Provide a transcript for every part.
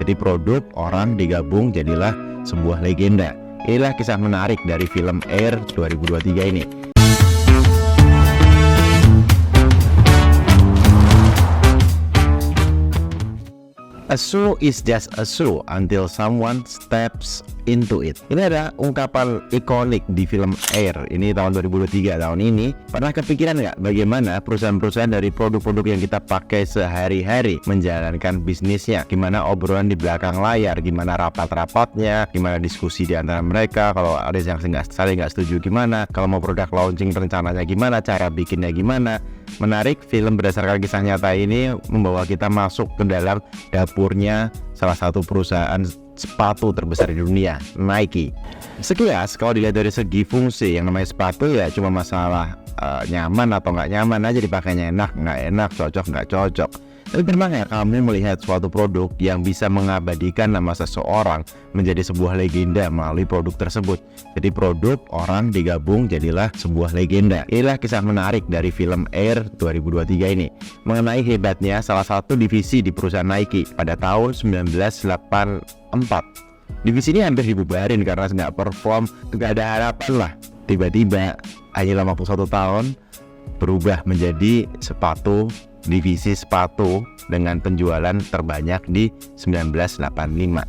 Jadi produk, orang digabung jadilah sebuah legenda. Inilah kisah menarik dari film Air 2023 ini. A shoe is just a shoe until someone steps into it. Ini ada ungkapan ikonik di film Air. Ini tahun 2023 tahun ini. Pernah kepikiran nggak bagaimana perusahaan-perusahaan dari produk-produk yang kita pakai sehari-hari menjalankan bisnisnya? Gimana obrolan di belakang layar? Gimana rapat-rapatnya? Gimana diskusi di antara mereka? Kalau ada yang saling nggak setuju gimana? Kalau mau produk launching rencananya gimana? Cara bikinnya gimana? Menarik, film berdasarkan kisah nyata ini membawa kita masuk ke dalam dapurnya salah satu perusahaan sepatu terbesar di dunia, Nike. Sekilas kalau dilihat dari segi fungsi, yang namanya sepatu ya cuma masalah nyaman atau nggak nyaman aja dipakainya, enak nggak enak, cocok nggak cocok. Tapi pernah nggak kamu melihat suatu produk yang bisa mengabadikan nama seseorang menjadi sebuah legenda melalui produk tersebut? Jadi produk, orang digabung jadilah sebuah legenda. Inilah kisah menarik dari film Air 2023 ini, mengenai hebatnya salah satu divisi di perusahaan Nike pada tahun 1984. Divisi ini hampir dibubarin karena nggak perform, nggak ada harapan lah. Tiba-tiba hanya 51 tahun berubah menjadi divisi sepatu dengan penjualan terbanyak di 1985.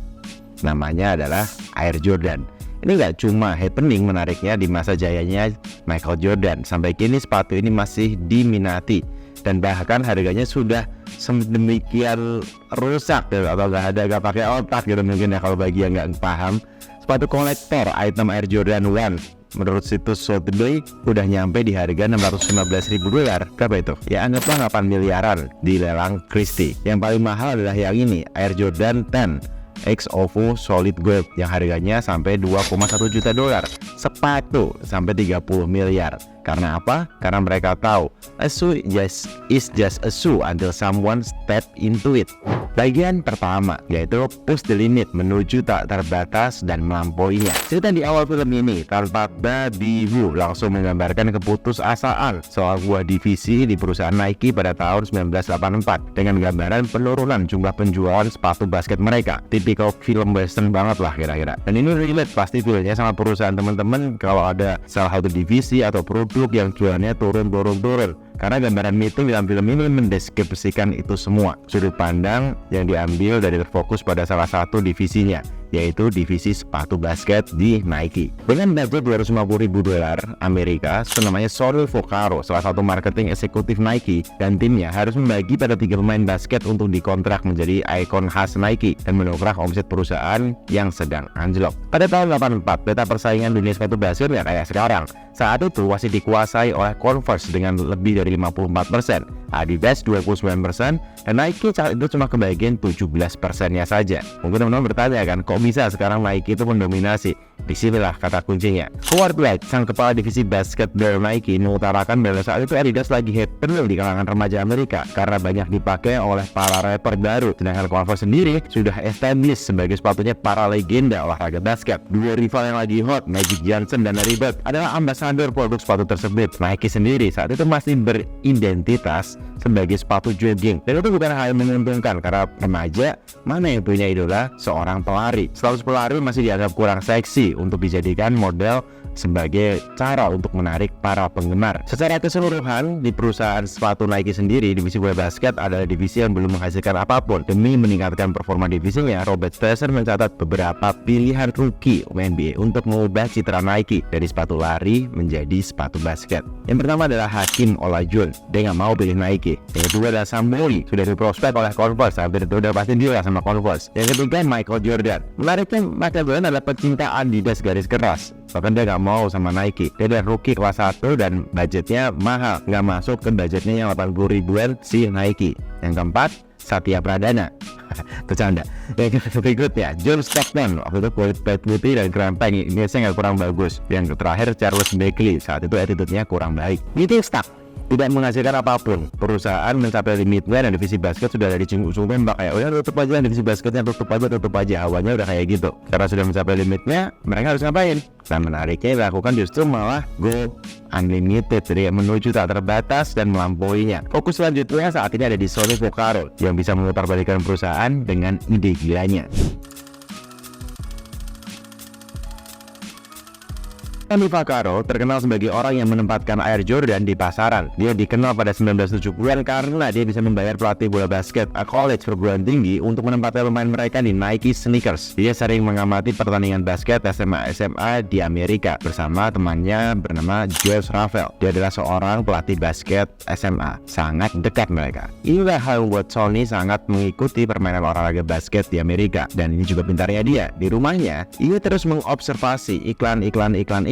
Namanya adalah Air Jordan. Ini nggak cuma happening menariknya di masa jayanya Michael Jordan. Sampai kini sepatu ini masih diminati dan bahkan harganya sudah sedemikian rusak atau nggak pakai otak gitu mungkin ya kalau bagi yang nggak paham. Sepatu kolektor item Air Jordan 1 menurut situs Sotheby's udah nyampe di harga $615.000. Berapa itu? Ya anggaplah 8 miliaran di lelang Christie. Yang paling mahal adalah yang ini, Air Jordan 10 X OVO Solid Gold yang harganya sampai $2,1 juta. Sepatu sampai 30 miliar. Karena apa? Karena mereka tahu a shoe is just a shoe until someone step into it. Bagian pertama yaitu push the limit, menuju tak terbatas dan melampauinya. Cerita di awal film ini tanpa babi bu langsung menggambarkan keputusasaan soal sebuah divisi di perusahaan Nike pada tahun 1984 dengan gambaran penurunan jumlah penjualan sepatu basket mereka. Tipikal film western banget lah kira-kira. Dan ini relate pasti filmnya sama perusahaan teman-teman kalau ada salah satu divisi atau produk yang jualannya turun. Karena gambaran itu dalam film ini mendeskripsikan itu semua. Sudut pandang yang diambil dari terfokus pada salah satu divisinya, yaitu divisi sepatu basket di Nike. Dengan budget $250.000 Amerika, namanya Sorel Vocaro, salah satu marketing eksekutif Nike, dan timnya harus membagi pada 3 pemain basket untuk dikontrak menjadi ikon khas Nike dan mendongkrak omset perusahaan yang sedang anjlok. Pada tahun 84, peta persaingan dunia sepatu basket ya kayak sekarang. Saat itu masih dikuasai oleh Converse dengan lebih dari 54%, Adidas 29%, dan Nike saat itu cuma kebagian 17%-nya saja. Mungkin teman-teman bertanya kan, kok bisa sekarang Nike itu mendominasi? Disinilah kata kuncinya. Howard White, sang kepala divisi basket dari Nike, mengutarakan bahwa saat itu Adidas lagi happening di kalangan remaja Amerika karena banyak dipakai oleh para rapper baru, sedangkan Converse sendiri sudah established sebagai sepatunya para legenda olahraga basket. Dua rival yang lagi hot, Magic Johnson dan Larry Bird, adalah ambasador produk sepatu tersebut. Nike sendiri saat itu masih beridentitas sebagai sepatu jogging, dan itu bukan hal yang menguntungkan karena remaja mana yang punya idola seorang pelari. Status pelari masih dianggap kurang seksi untuk dijadikan model sebagai cara untuk menarik para penggemar. Secara keseluruhan di perusahaan sepatu Nike sendiri, divisi bola basket adalah divisi yang belum menghasilkan apapun. Demi meningkatkan performa divisinya, Robert Stresser mencatat beberapa pilihan rookie NBA untuk mengubah citra Nike dari sepatu lari menjadi sepatu basket. Yang pertama adalah Hakeem Olajuwon, dia nggak mau pilih Nike. Yang kedua adalah Sam Bowie, sudah diprospek oleh Converse, hampir itu udah pasti dia sama Converse. Yang ketiga Michael Jordan. Menariknya Michael Jordan adalah pecinta Adidas garis keras, bahkan dia nggak mau sama Nike. Dia adalah rookie kelas 1 dan budgetnya mahal, nggak masuk ke budgetnya yang 80 ribuan si Nike. Yang keempat Satya Pradana. Bercanda. Yang berikutnya John Stockton, waktu itu kulit putih dan kerempeng, ini saya nggak kurang bagus. Yang terakhir Charles Barkley, saat itu attitude-nya kurang baik. Gitu stuck. tidak menghasilkan apapun. Perusahaan mencapai limitnya dan divisi basket sudah ada di ujung tembak, kayak udah tutup aja divisi basketnya, tutup aja, awalnya udah kayak gitu. Karena sudah mencapai limitnya, mereka harus ngapain? Dan menariknya dilakukan justru malah go unlimited, jadi menuju tak terbatas dan melampauinya. Fokus selanjutnya saat ini ada di Sonny Vaccaro yang bisa memutarbalikkan perusahaan dengan ide gilanya. Sonny Vaccaro terkenal sebagai orang yang menempatkan Air Jordan di pasaran. Dia dikenal pada 1970-an karena dia bisa membayar pelatih bola basket college perguruan tinggi untuk menempatkan pemain mereka di Nike sneakers. Dia sering mengamati pertandingan basket SMA di Amerika bersama temannya bernama Josh Raffel. Dia adalah seorang pelatih basket SMA, sangat dekat mereka. Inilah hal membuat Sonny sangat mengikuti permainan olahraga basket di Amerika, dan ini juga pintarnya dia. Di rumahnya, ia terus mengobservasi iklan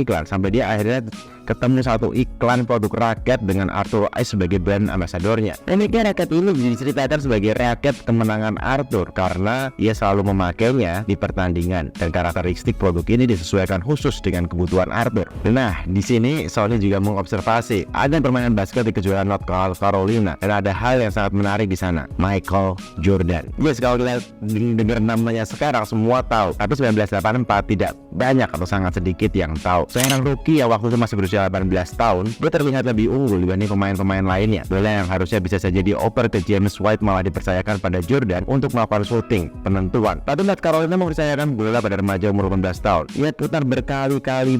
sampai dia akhirnya ketemu satu iklan produk raket dengan Arthur Ashe sebagai brand ambasadornya. Uniknya raket ini diceritakan sebagai raket kemenangan Arthur karena ia selalu memakainya di pertandingan, dan karakteristik produk ini disesuaikan khusus dengan kebutuhan Arthur. Nah, di sini Sonny juga mengobservasi ada permainan basket di kejuaraan North Carolina, dan ada hal yang sangat menarik di sana, Michael Jordan. Guys, kalau kalian dengar namanya sekarang semua tahu, tapi 1984 tidak banyak atau sangat sedikit yang tahu. Seorang rookie yang waktu itu masih berusia 18 tahun, dia terlihat lebih unggul dibanding pemain-pemain lainnya. Bola yang harusnya bisa saja dioper ke James White malah dipercayakan pada Jordan untuk melakukan shooting penentuan. Tapi North Carolina mempercayakan bola pada remaja umur 18 tahun. Ia putar berkali-kali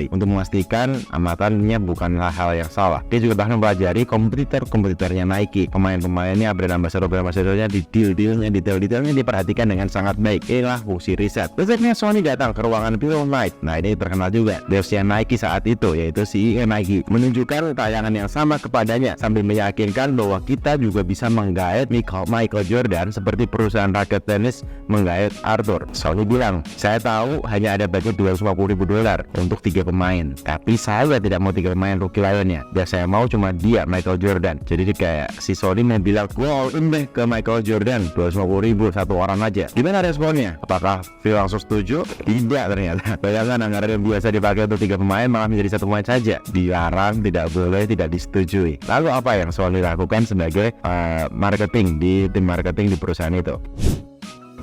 untuk memastikan amatannya bukanlah hal yang salah. Dia juga bahkan mempelajari kompetitornya Nike, pemainnya, brand ambassadornya, detail-detailnya diperhatikan dengan sangat baik. Inilah fungsi riset. Besoknya Sonny datang ke ruangan Phil Knight. Nah, ini terkenal juga devsnya Nike saat itu, yaitu CEO Nike, menunjukkan tayangan yang sama kepadanya sambil meyakinkan bahwa kita juga bisa menggait Michael Jordan seperti perusahaan raket tenis menggait Arthur. Sonny bilang, saya tahu hanya ada budget $250,000 untuk 3 pemain, tapi saya tidak mau 3 pemain rookie lainnya, dan saya mau cuma dia, Michael Jordan. Jadi kayak si Sonny bilang, gue all in deh ke Michael Jordan, $250,000 satu orang aja. Gimana responnya? Apakah Phil langsung setuju? Tidak ternyata. Bayangkan anggaran yang biasa dipakai untuk 3 pemain malah menjadi 1 pemain saja. Dilarang, tidak boleh, tidak disetujui. Lalu apa yang Sonny lakukan sebagai marketing di tim marketing di perusahaan itu?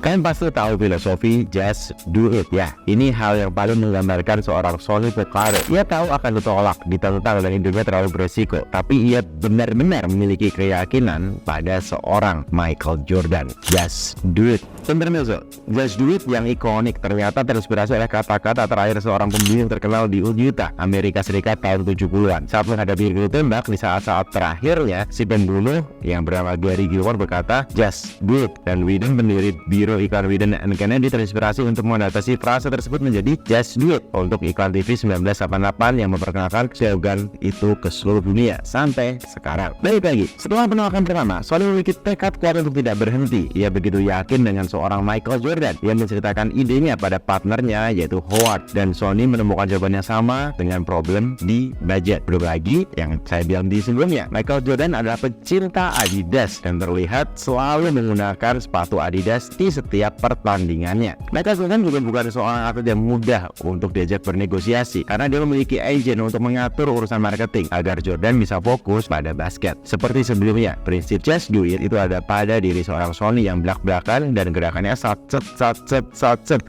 Kalian pasti tahu filosofi just do it ya. Ini hal yang paling menggambarkan seorang Sonny Vaccaro. Ia tahu akan ditentang dan hidupnya terlalu beresiko, tapi ia benar-benar memiliki keyakinan pada seorang Michael Jordan. Just do it. Sebenarnya just do it yang ikonik ternyata terinspirasi oleh kata-kata terakhir seorang pembunuh terkenal di Utah, Amerika Serikat tahun 70-an. Saat menghadapi hiru tembak di saat-saat terakhirnya, si pembunuh yang bernama Gary Gilmore berkata just do it, dan Whedon, pendiri biro iklan Whedon and Kennedy, terinspirasi untuk mengadaptasi frasa tersebut menjadi just do it untuk iklan TV 1988 yang memperkenalkan slogan itu ke seluruh dunia sampai sekarang. Baik lagi, setelah penolakan pertama, Sonny memiliki tekad kuat untuk tidak berhenti. Ia begitu yakin dengan seorang Michael Jordan yang menceritakan idenya pada partnernya yaitu Howard, dan Sonny menemukan jawaban yang sama dengan problem di budget. Belum lagi yang saya bilang di sebelumnya, Michael Jordan adalah pecinta Adidas dan terlihat selalu menggunakan sepatu Adidas di setiap pertandingannya. Michael Jordan juga bukan seorang atlet yang mudah untuk diajak bernegosiasi karena dia memiliki agent untuk mengatur urusan marketing agar Jordan bisa fokus pada basket. Seperti sebelumnya, prinsip just do it itu ada pada diri seorang Sonny yang belak-belakan dan gerakannya sat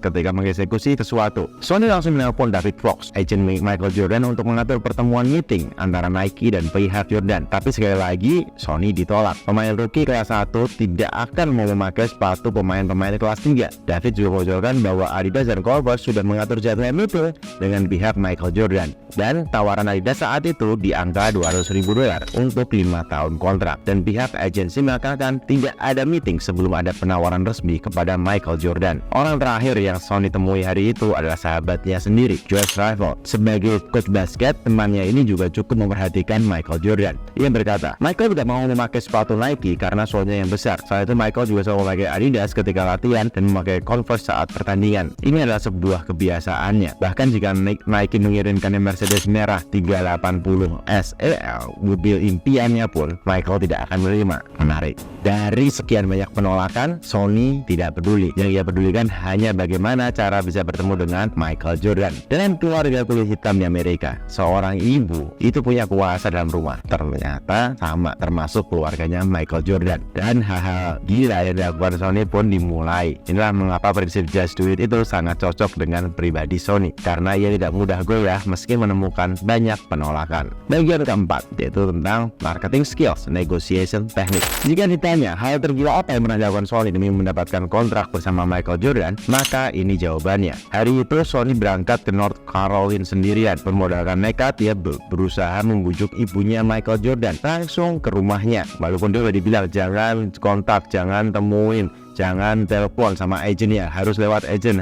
ketika mengeksekusi sesuatu. Sonny langsung menelpon David Fox, agent Michael Jordan, untuk mengatur pertemuan meeting antara Nike dan pihak Jordan. Tapi sekali lagi Sonny ditolak. Pemain rookie kelas 1 tidak akan mau memakai sepatu pemain kelas 3. David juga mengusulkan bahwa Adidas dan Converse sudah mengatur jadwal itu dengan pihak Michael Jordan, dan tawaran Adidas saat itu di angka $200,000 untuk 5 tahun kontrak, dan pihak agensi mengatakan tidak ada meeting sebelum ada penawaran resmi kepada Michael Jordan. Orang terakhir yang Sonny temui hari itu adalah sahabatnya sendiri, Josh Raffel. Sebagai coach basket, temannya ini juga cukup memperhatikan Michael Jordan. Ia berkata, Michael tidak mau memakai sepatu Nike karena solnya yang besar. Saat itu Michael juga selalu memakai Adidas ketika ketika latihan dan memakai Converse saat pertandingan. Ini adalah sebuah kebiasaannya. Bahkan jika Nike mengirimkan Mercedes merah 380 SEL, mobil impiannya pun Michael tidak akan menerima. Menarik. Dari sekian banyak penolakan, Sony tidak peduli. Yang ia pedulikan hanya bagaimana cara bisa bertemu dengan Michael Jordan. Dan keluarga kulit hitam di Amerika, seorang ibu itu punya kuasa dalam rumah. Ternyata sama, termasuk keluarganya Michael Jordan. Dan hal-hal gila yang dilakukan Sony pun dimulai. Inilah mengapa prinsip just do it itu sangat cocok dengan pribadi Sony, karena ia tidak mudah goyah meski menemukan banyak penolakan. Bagian keempat yaitu tentang marketing skills, negotiation technique. Jika ditanya hal tergila apa yang pernah dilakukan Sony demi mendapatkan kontrak bersama Michael Jordan, maka ini jawabannya. Hari itu Sony berangkat ke North Carolina sendirian. Bermodalkan nekat, dia berusaha membujuk ibunya Michael Jordan langsung ke rumahnya. Walaupun dia udah dibilang jangan kontak, jangan temuin, jangan telepon sama agennya, harus lewat agen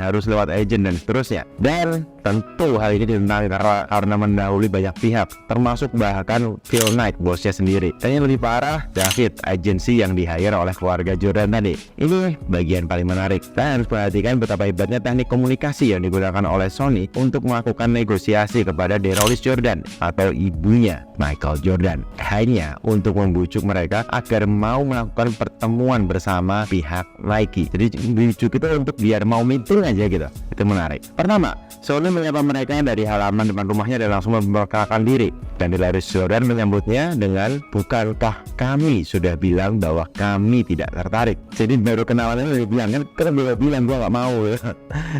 dan seterusnya. Dan tentu hal ini ditentang karena mendahului banyak pihak, termasuk bahkan Phil Knight, bosnya sendiri. Dan yang lebih parah, David, agensi yang di-hire oleh keluarga Jordan tadi. Ini bagian paling menarik. Dan harus perhatikan betapa hebatnya teknik komunikasi yang digunakan oleh Sony untuk melakukan negosiasi kepada DeRozan Jordan atau ibunya Michael Jordan, hanya untuk membujuk mereka agar mau melakukan pertemuan bersama pihak Nike. Jadi bujuk itu untuk biar mau meeting aja gitu. Itu menarik. Pertama, Sony menyapa mereka dari halaman depan rumahnya dan langsung memperkenalkan diri. Dan DeRozan Jordan menyambutnya dengan, bukankah kami sudah bilang bahwa kami tidak tertarik. Jadi baru kenalannya dia bilang kan baru bilang gua gak mau ya.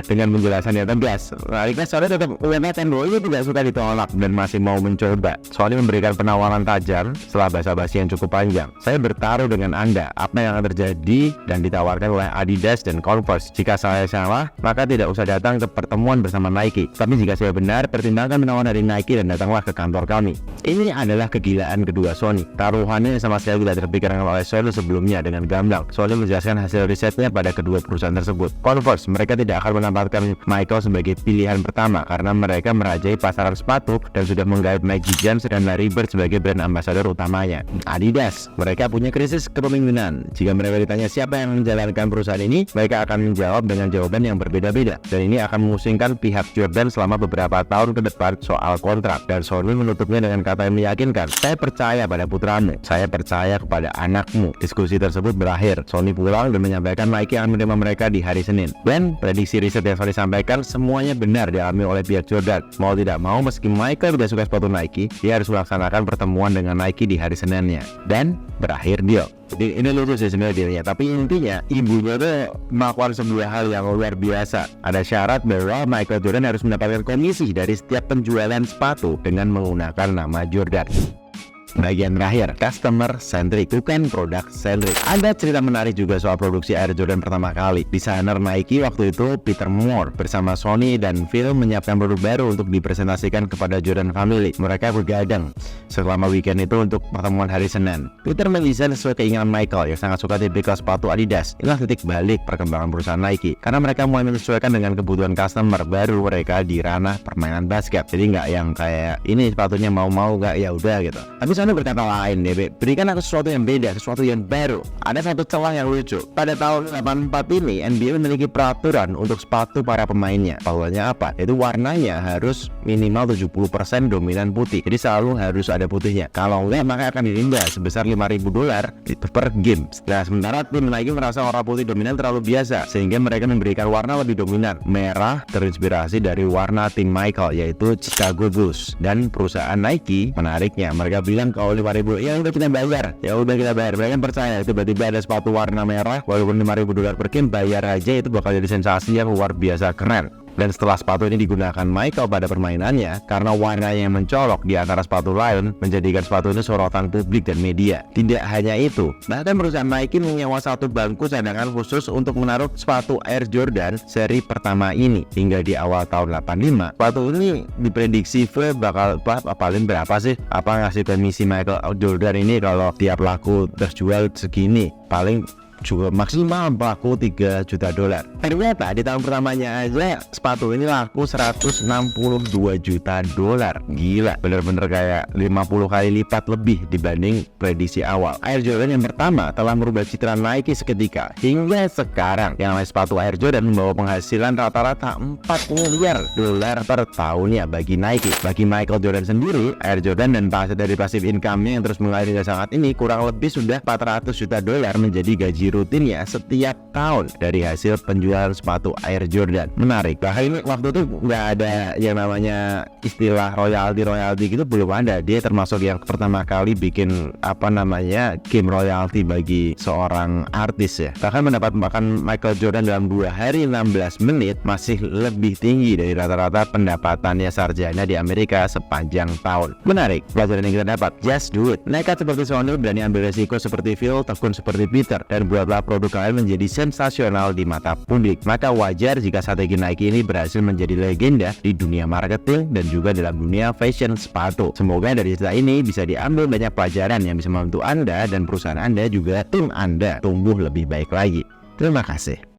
Dengan penjelasannya tegas. Akhirnya Sony tetap menyatakan bahwa dia tidak suka ditolak dan masih mau mencoba. Sony memberikan penawaran tajam setelah basa-basi yang cukup panjang. Saya bertaruh dengan Anda, apa yang akan terjadi dan ditawarkan oleh Adidas dan Converse. Jika saya salah, maka tidak usah datang ke pertemuan bersama Nike. Tapi jika saya benar, pertimbangkan penawaran dari Nike dan datanglah ke kantor kami. Ini adalah kegilaan kedua Sony. Taruhannya sama sekali tidak terpikirkan oleh Sony sebelumnya. Dengan gamblang, Sony menjelaskan hasil risetnya pada kedua perusahaan tersebut. Converse, mereka tidak akan menempatkan Michael sebagai pilihan pertama karena mereka merajai pasaran sepatu dan sudah menggait Nike Jams dan Larry Bird sebagai brand ambassador utamanya. Adidas, mereka punya krisis kepemimpinan. Jika mereka ditanya siapa yang menjalankan perusahaan ini, mereka akan menjawab dengan jawaban yang berbeda-beda. Dan ini akan memusingkan pihak Jordan selama beberapa tahun ke depan soal kontrak. Dan Sony menutupnya dengan kata yang meyakinkan, saya percaya pada putramu, saya percaya kepada anakmu. Diskusi tersebut berakhir. Sony pulang dan menyampaikan Nike akan menerima mereka di hari Senin. Dan prediksi riset yang Sony sampaikan semuanya benar dialami oleh pihak Jordan. Mau tidak mau, meski Michael tidak suka sepatu Nike, dia harus melaksanakan pertemuan dengan Nike di hari Seninnya. Dan berakhir deal. Jadi ini lucu sih sebenarnya dealnya, tapi intinya ibunya tuh melakukan sebuah hal yang luar biasa. Ada syarat bahwa Michael Jordan harus mendapatkan komisi dari setiap penjualan sepatu dengan menggunakan nama Jordan. Bagian terakhir, customer centric, bukan product centric. Ada cerita menarik juga soal produksi Air Jordan pertama kali. Desainer Nike waktu itu Peter Moore bersama Sony dan Phil menyiapkan produk baru untuk dipresentasikan kepada Jordan Family. Mereka bergadang selama weekend itu untuk pertemuan hari Senin. Peter mendesain sesuai keinginan Michael yang sangat suka tipikal sepatu Adidas. Inilah titik balik perkembangan perusahaan Nike, karena mereka mulai menyesuaikan dengan kebutuhan customer baru mereka di ranah permainan basket. Jadi nggak yang kayak ini sepatunya mau-mau nggak ya udah gitu. Tapi Sony berkata lain, berikan aku sesuatu yang beda, sesuatu yang baru. Ada satu celah yang lucu. Pada tahun 84 ini, NBA memiliki peraturan untuk sepatu para pemainnya. Peraturannya apa? Yaitu warnanya harus minimal 70% dominan putih. Jadi selalu harus ada putihnya. Kalau enggak, maka akan didenda sebesar $5.000 per game. Nah, sementara tim Nike merasa warna putih dominan terlalu biasa, sehingga mereka memberikan warna lebih dominan. Merah terinspirasi dari warna tim Michael, yaitu Chicago Bulls. Dan perusahaan Nike, menariknya, mereka bilang kalau $5.000 ya udah kita bayar, mereka percaya. Tiba-tiba ada sepatu warna merah walaupun $5.000 per game, bayar aja, itu bakal jadi sensasi yang luar biasa keren. Dan setelah sepatu ini digunakan Michael pada permainannya, karena warnanya yang mencolok di antara sepatu lain, menjadikan sepatu ini sorotan publik dan media. Tidak hanya itu, bahkan perusahaan Nike menyewa satu bangku cadangan khusus untuk menaruh sepatu Air Jordan seri pertama ini. Hingga di awal tahun 85, sepatu ini diprediksi bakal paling berapa sih? Apa ngasih komisi Michael Jordan ini kalau tiap laku terjual segini? Paling juga maksimal laku 3 juta dolar. Ternyata di tahun pertamanya aja sepatu ini laku 162 juta dolar. Gila, bener-bener kayak 50 kali lipat lebih dibanding prediksi awal. Air Jordan yang pertama telah merubah citra Nike seketika. Hingga sekarang yang namanya sepatu Air Jordan membawa penghasilan rata-rata 4 miliar dolar per tahunnya bagi Nike. Bagi Michael Jordan sendiri, Air Jordan dan dari passive income-nya yang terus mengalir hingga saat ini kurang lebih sudah 400 juta dolar menjadi gaji rutinnya setiap tahun dari hasil penjualan sepatu Air Jordan. Menarik. Bahkan waktu itu nggak ada yang namanya istilah royalti gitu, belum ada. Dia termasuk yang pertama kali bikin game royalti bagi seorang artis ya. Bahkan mendapat makan Michael Jordan dalam 2 hari 16 menit masih lebih tinggi dari rata-rata pendapatannya sarjana di Amerika sepanjang tahun. Menarik. Pelajaran yang kita dapat, just do it. Nekat seperti Sonny, berani ambil resiko seperti Phil, tekun seperti Peter, dan buatlah produk kalian menjadi sensasional di mata publik. Maka wajar jika strategi Nike ini berhasil menjadi legenda di dunia marketing dan juga dalam dunia fashion sepatu. Semoga dari cerita ini bisa diambil banyak pelajaran yang bisa membantu Anda dan perusahaan Anda juga tim Anda tumbuh lebih baik lagi. Terima kasih.